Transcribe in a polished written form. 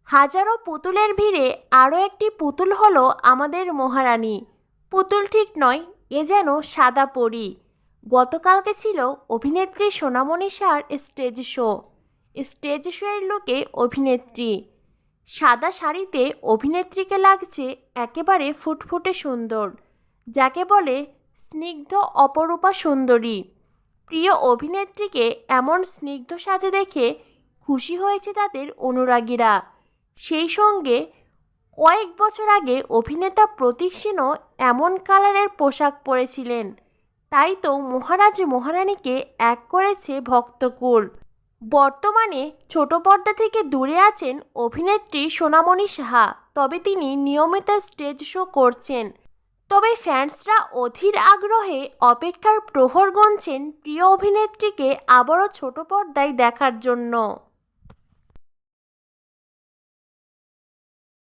হাজারো পুতুলের ভিড়ে আরও একটি পুতুল হলো আমাদের মহারানী। পুতুল ঠিক নয়, এ যেন সাদা পরী। গতকালকে ছিল অভিনেত্রী সোনামণি শাহর স্টেজ শো। স্টেজ শোয়ের লুকে অভিনেত্রী সাদা শাড়িতে অভিনেত্রীকে লাগছে একেবারে ফুটফুটে সুন্দর, যাকে বলে স্নিগ্ধ অপরূপা সুন্দরী। প্রিয় অভিনেত্রীকে এমন স্নিগ্ধ সাজে দেখে খুশি হয়েছে তাদের অনুরাগীরা। সেই সঙ্গে কয়েক বছর আগে অভিনেতা প্রতীক সেনও এমন কালারের পোশাক পরেছিলেন। তাই তো মহারাজ মহারানীকে এক করেছে ভক্তকুল। বর্তমানে ছোট পর্দা থেকে দূরে আছেন অভিনেত্রী সোনামণি সাহা, তবে তিনি নিয়মিত স্টেজ শো করছেন। তবে ফ্যান্সরা অধীর আগ্রহে অপেক্ষার প্রহর গুনছেন প্রিয় অভিনেত্রীকে আবারও ছোট পর্দায় দেখার জন্য।